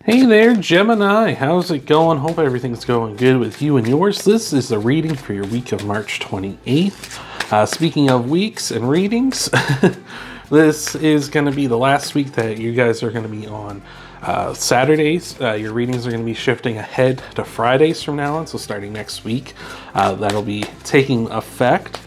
Hey there, Gemini. How's it going? Hope everything's going good with you and yours. This is the reading for your week of March 28th. Speaking of weeks and readings, this is going to be the last week that you guys are going to be on Saturdays. Your readings are going to be shifting ahead to Fridays from now on, so starting next week, that'll be taking effect.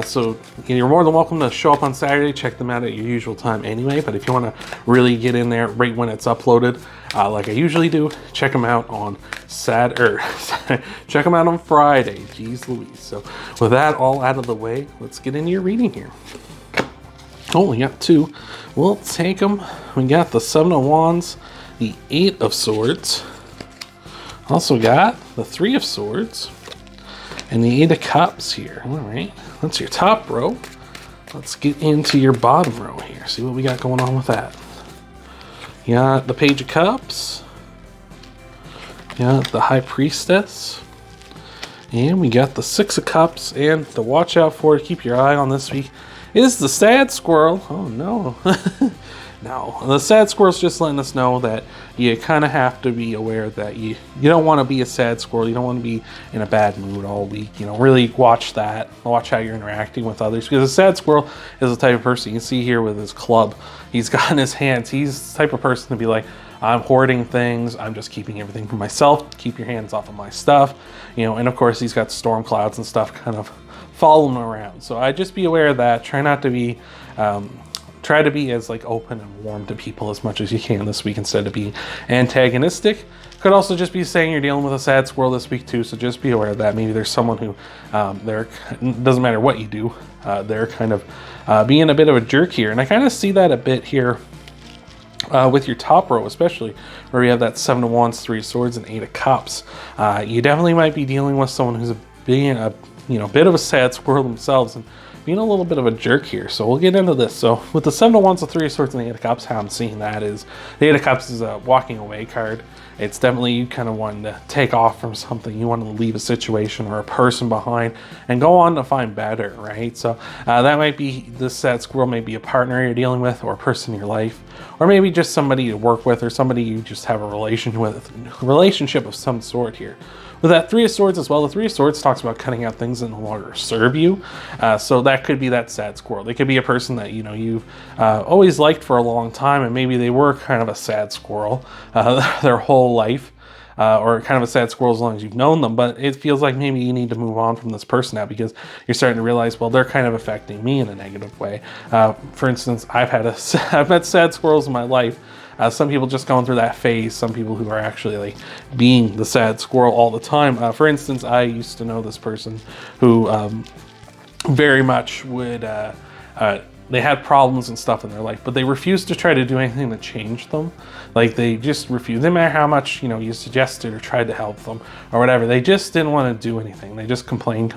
So you're more than welcome to show up on Saturday, check them out at your usual time anyway, but if you want to really get in there right when it's uploaded, like I usually do, check them out on check them out on Friday. Jeez Louise. So with that all out of the way, let's get into your reading here. Oh, we got two. We'll take them. We got the Seven of Wands, the Eight of Swords. Also got the Three of Swords and the Eight of Cups here. All right, that's your top row. Let's get into your bottom row here. See what we got going on with that. You got the Page of Cups. You got the High Priestess. And we got the Six of Cups. And to watch out for, to keep your eye on this week, is the Sad Squirrel. Oh no. No, the Sad Squirrel's just letting us know that you kind of have to be aware that you don't want to be a sad squirrel. You don't want to be in a bad mood all week. You know, really watch that. Watch how you're interacting with others, because a sad squirrel is the type of person you can see here with his club. He's got in his hands. He's the type of person to be like, I'm hoarding things. I'm just keeping everything for myself. Keep your hands off of my stuff. You know, and of course he's got storm clouds and stuff kind of following him around. So I just be aware of that. Try not to be try to be as like open and warm to people as much as you can this week instead of being antagonistic. Could also just be saying you're dealing with a sad squirrel this week too, so just be aware of that. Maybe there's someone who doesn't matter what you do, they're kind of being a bit of a jerk here. And I kind of see that a bit here with your top row, especially where you have that Seven of Wands, Three of Swords, and Eight of Cups. You definitely might be dealing with someone who's being a bit of a sad squirrel themselves and being a little bit of a jerk here. So we'll get into this. So with the Seven of Wands, the Three of Swords, and the Eight of Cups, how I'm seeing that is the Eight of Cups is a walking away card. It's definitely you kind of wanting to take off from something. You want to leave a situation or a person behind and go on to find better, right? So that might be, this sad squirrel may be a partner you're dealing with, or a person in your life, or maybe just somebody to work with, or somebody you just have a relationship of some sort here. With that Three of Swords as well, the Three of Swords talks about cutting out things that no longer serve you. So that could be that sad squirrel. They could be a person that you've always liked for a long time, and maybe they were kind of a sad squirrel their whole life, or kind of a sad squirrel as long as you've known them. But it feels like maybe you need to move on from this person now, because you're starting to realize, well, they're kind of affecting me in a negative way. For instance, I've met sad squirrels in my life. Some people just going through that phase. Some people who are actually like being the sad squirrel all the time. For instance, I used to know this person who very much would, they had problems and stuff in their life, but they refused to try to do anything to change them. Like they just refused. No matter how much, you suggested or tried to help them or whatever, they just didn't want to do anything. They just complained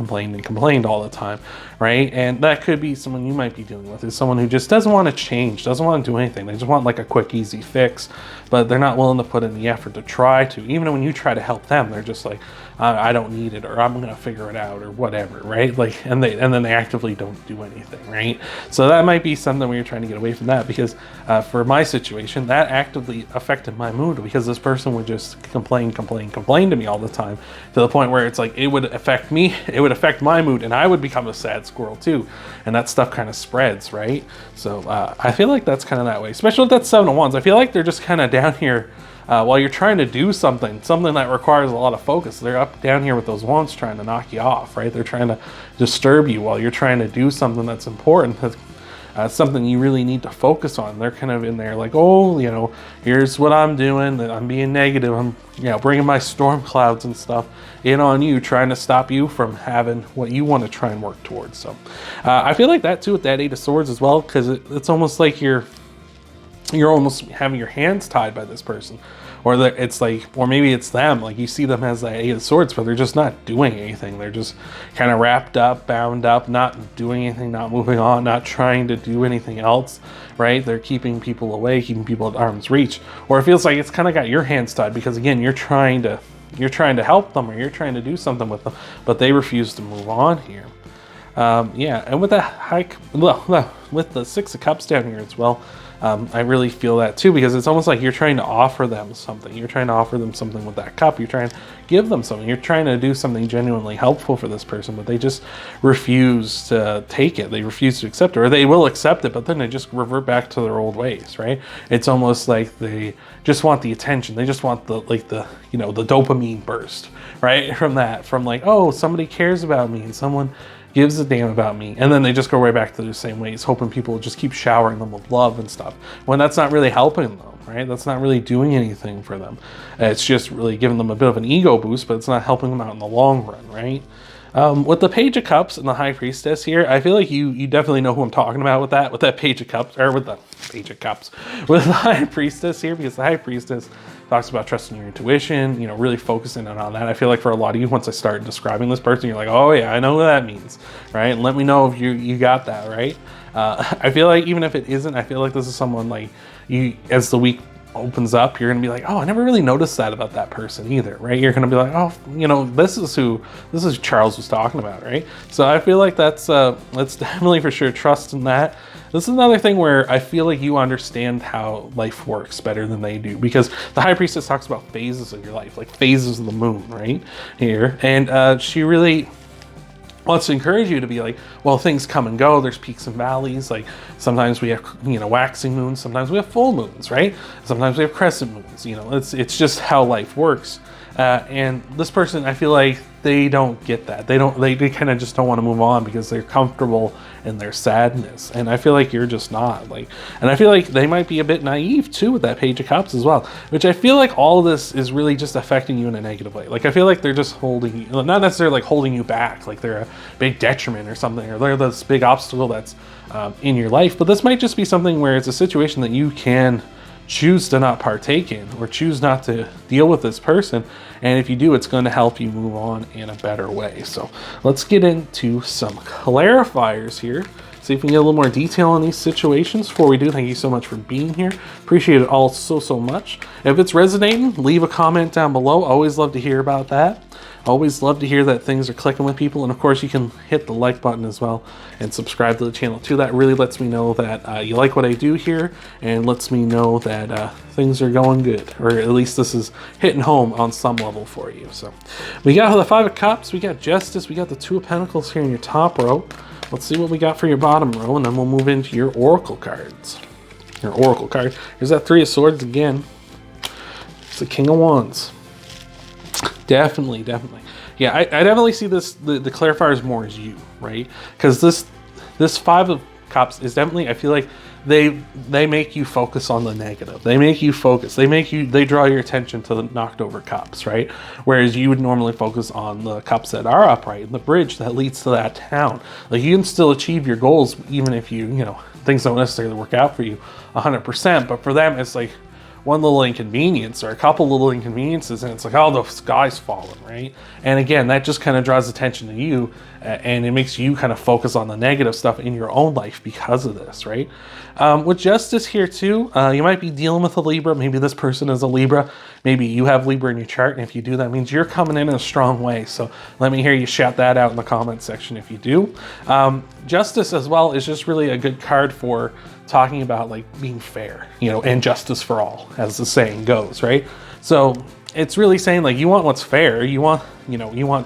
all the time, right? And that could be someone you might be dealing with, is someone who just doesn't want to change, doesn't want to do anything. They just want like a quick, easy fix, but they're not willing to put in the effort to try to. Even when you try to help them, they're just like, I don't need it, or I'm gonna figure it out, or whatever, right? Like, and then they actively don't do anything, right? So that might be something where you're trying to get away from that, because for my situation, that actively affected my mood, because this person would just complain to me all the time, to the point where it's like it would affect me, it would affect my mood, and I would become a sad squirrel too, and that stuff kind of spreads, right? So I feel like that's kind of that way, especially with that Seven of Wands. I feel like they're just kind of down here while you're trying to do something that requires a lot of focus. They're up down here with those wands trying to knock you off, right? They're trying to disturb you while you're trying to do something that's important, that's something you really need to focus on. They're kind of in there like, oh, here's what I'm doing, that I'm being negative, I'm bringing my storm clouds and stuff in on you, trying to stop you from having what you want to try and work towards. So I feel like that too with that Eight of Swords as well, because it's almost like you're almost having your hands tied by this person, or it's like, or maybe it's them, like you see them as the Eight of Swords, but they're just not doing anything. They're just kind of wrapped up, bound up, not doing anything, not moving on, not trying to do anything else, right? They're keeping people away, keeping people at arm's reach. Or it feels like it's kind of got your hands tied, because again, you're trying to help them, or you're trying to do something with them, but they refuse to move on here. And with that with the Six of Cups down here as well, I really feel that too, because it's almost like you're trying to offer them something. You're trying to offer them something with that cup. You're trying to give them something. You're trying to do something genuinely helpful for this person, but they just refuse to take it. They refuse to accept it, or they will accept it, but then they just revert back to their old ways, right? It's almost like they just want the attention. They just want the dopamine burst, right? From that, from like, oh, somebody cares about me and someone gives a damn about me, and then they just go right back to their same ways, hoping people will just keep showering them with love and stuff, when that's not really helping them, right? That's not really doing anything for them. It's just really giving them a bit of an ego boost, but it's not helping them out in the long run, right? With the Page of Cups and the High Priestess here, I feel like you definitely know who I'm talking about with that Page of Cups, or with the Page of Cups, with the High Priestess here, because the High Priestess talks about trusting your intuition, really focusing on that. I feel like for a lot of you, once I start describing this person, you're like, oh yeah, I know what that means, right? And let me know if you got that, right? I feel like even if it isn't, I feel like this is someone like you, as the week opens up, you're gonna be like, oh, I never really noticed that about that person either, right? You're gonna be like, oh, this is who Charles was talking about, right? So I feel like that's definitely for sure trust in that. This is another thing where I feel like you understand how life works better than they do, because the High Priestess talks about phases of your life, like phases of the moon, right? Here, and she really wants to encourage you to be like, well, things come and go. There's peaks and valleys. Like sometimes we have, waxing moons. Sometimes we have full moons, right? Sometimes we have crescent moons. It's just how life works. And this person, I feel like they don't get that. They kind of just don't want to move on because they're comfortable in their sadness. And I feel like you're just not, and I feel like they might be a bit naive too with that Page of Cups as well, which I feel like all of this is really just affecting you in a negative way. Like I feel like they're just holding you, not necessarily like holding you back, like they're a big detriment or something, or they're this big obstacle that's in your life. But this might just be something where it's a situation that you can choose to not partake in, or choose not to deal with this person, and if you do, it's going to help you move on in a better way. So let's get into some clarifiers here, see if we can get a little more detail on these situations. Before we do, thank you so much for being here. Appreciate it all so much. If it's resonating, leave a comment down below. Always love to hear about that. Always love to hear that things are clicking with people. And of course, you can hit the like button as well and subscribe to the channel too. That really lets me know that you like what I do here, and lets me know that things are going good, or at least this is hitting home on some level for you. So we got the Five of Cups, we got Justice, we got the Two of Pentacles here in your top row. Let's see what we got for your bottom row, and then we'll move into your Oracle cards. Your Oracle card. Here's that Three of Swords again. It's the King of Wands. Definitely. Yeah, I definitely see this, the clarifiers more as you, right? Because this Five of Cups is definitely, I feel like they make you focus on the negative. They make you focus. They draw your attention to the knocked over cups, right? Whereas you would normally focus on the cups that are upright, and the bridge that leads to that town. Like you can still achieve your goals even if things don't necessarily work out for you 100%. But for them, it's like one little inconvenience or a couple little inconveniences, and it's like, oh, the sky's falling, right? And again, that just kind of draws attention to you, and it makes you kind of focus on the negative stuff in your own life because of this, right? With Justice here too, you might be dealing with a Libra. Maybe this person is a Libra. Maybe you have Libra in your chart, and if you do, that means you're coming in a strong way. So let me hear you shout that out in the comments section if you do. Justice as well is just really a good card for talking about like being fair, and justice for all, as the saying goes, right? So it's really saying like you want what's fair. You want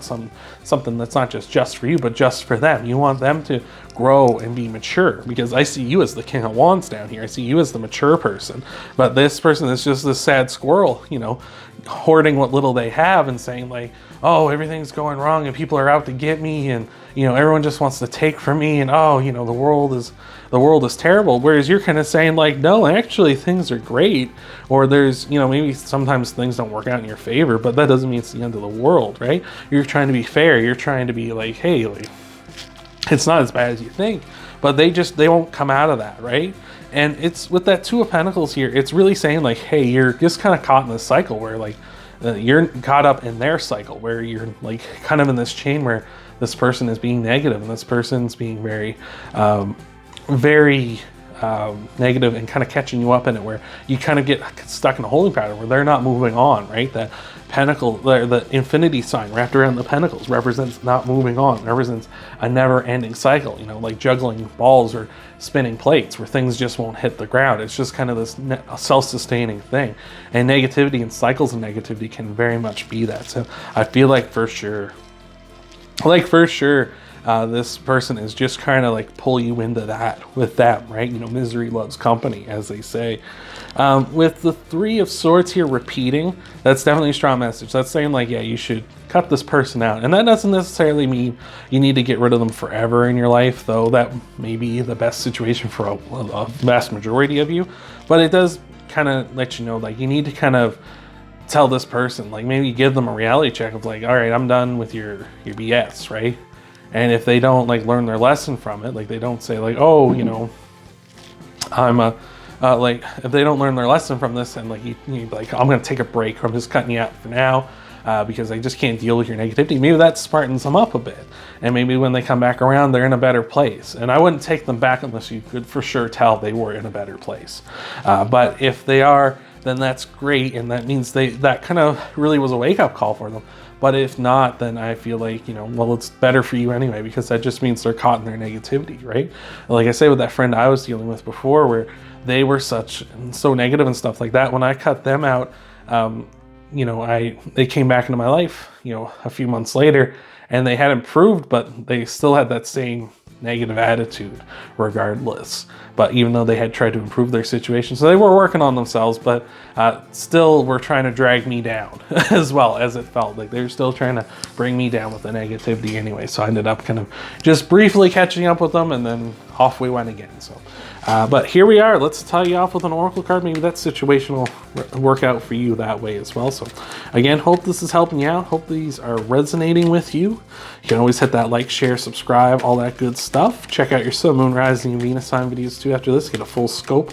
something that's not just for you, but just for them. You want them to grow and be mature, because I see you as the King of Wands down here. I see you as the mature person, but this person is just this sad squirrel, hoarding what little they have and saying like, oh, everything's going wrong and people are out to get me, and everyone just wants to take from me, and oh, the world is terrible. Whereas you're kind of saying like, no, actually things are great, or there's maybe sometimes things don't work out in your favor, but that doesn't mean it's the end of the world, right? You're trying to be fair. You're trying to be like, hey, like, it's not as bad as you think, but they won't come out of that, right? And it's with that Two of Pentacles here, it's really saying like, hey, you're just kind of caught in this cycle where like you're caught up in their cycle, where you're like kind of in this chain where this person is being negative and this person's being very negative and kind of catching you up in it, where you kind of get stuck in a holding pattern where they're not moving on, right? That pentacle, the infinity sign wrapped around the pentacles represents not moving on, represents a never-ending cycle, like juggling balls or spinning plates where things just won't hit the ground. It's just kind of this self-sustaining thing, and negativity and cycles of negativity can very much be that. So I feel like for sure this person is just kind of like pull you into that with them, right? Misery loves company, as they say. With the Three of Swords here repeating, that's definitely a strong message. That's saying like, yeah, you should cut this person out. And that doesn't necessarily mean you need to get rid of them forever in your life, though that may be the best situation for a vast majority of you. But it does kind of let you know, like, you need to kind of tell this person, like, maybe give them a reality check of like, all right, I'm done with your BS, right? And if they don't like learn their lesson from it, like they don't say like, oh, I'm like, if they don't learn their lesson from this, and like you like, I'm gonna take a break, I'm just cutting you out for now, because I just can't deal with your negativity. Maybe that smartens them up a bit, and maybe when they come back around, they're in a better place. And I wouldn't take them back unless you could for sure tell they were in a better place. But if they are, then that's great, and that means that kind of really was a wake-up call for them. But if not, then I feel like, well, it's better for you anyway, because that just means they're caught in their negativity, right? Like I say with that friend I was dealing with before, where they were so negative and stuff like that. When I cut them out, they came back into my life, a few months later, and they had improved, but they still had that same negative attitude regardless. But even though they had tried to improve their situation, so they were working on themselves, but still were trying to drag me down as well, as it felt like they were still trying to bring me down with the negativity anyway. So I ended up kind of just briefly catching up with them, and then off we went again. So but here we are. Let's tie you off with an oracle card. Maybe that situation will work out for you that way as well. So again, hope this is helping you out. Hope these are resonating with you. You can always hit that like, share, subscribe, all that good stuff. Check out your Sun, Moon, Rising, and Venus sign videos too after this. Get a full scope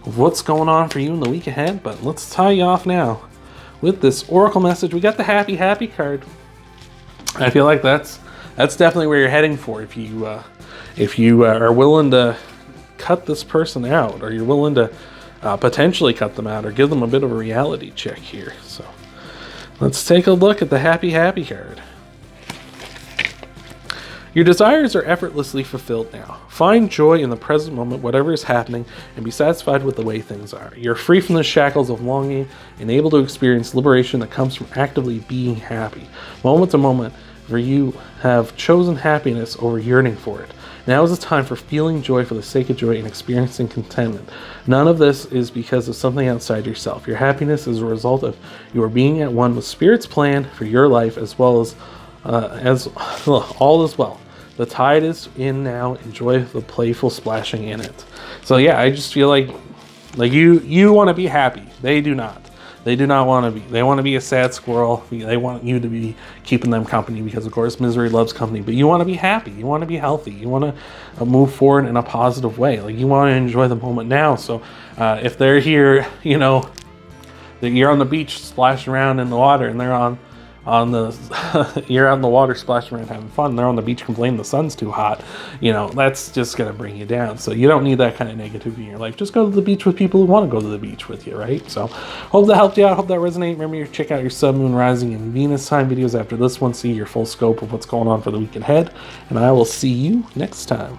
of what's going on for you in the week ahead. But let's tie you off now with this oracle message. We got the happy card. I feel like that's definitely where you're heading for if you are willing to cut this person out, or you're willing to potentially cut them out, or give them a bit of a reality check here. So let's take a look at the happy card. Your desires are effortlessly fulfilled now. Find joy in the present moment, whatever is happening, and be satisfied with the way things are. You're free from the shackles of longing and able to experience liberation that comes from actively being happy. Moment to moment, for you have chosen happiness over yearning for it. Now is the time for feeling joy for the sake of joy and experiencing contentment. None of this is because of something outside yourself. Your happiness is a result of your being at one with Spirit's plan for your life, as well as all is well. The tide is in now. Enjoy the playful splashing in it. So yeah, I just feel like you want to be happy. They do not. They do not want to be. They want to be a sad squirrel. They want you to be keeping them company, because, of course, misery loves company. But you want to be happy. You want to be healthy. You want to move forward in a positive way. Like, you want to enjoy the moment now. So if they're here, that you're on the beach splashing around in the water, and they're on the you're out in the water splashing around having fun, they're on the beach complaining the sun's too hot, that's just going to bring you down. So you don't need that kind of negativity in your life. Just go to the beach with people who want to go to the beach with you, right? So hope that helped you out. Hope that resonated. Remember to check out your Sun, Moon, Rising, and Venus sign videos after this one. See your full scope of what's going on for the week ahead, and I will see you next time.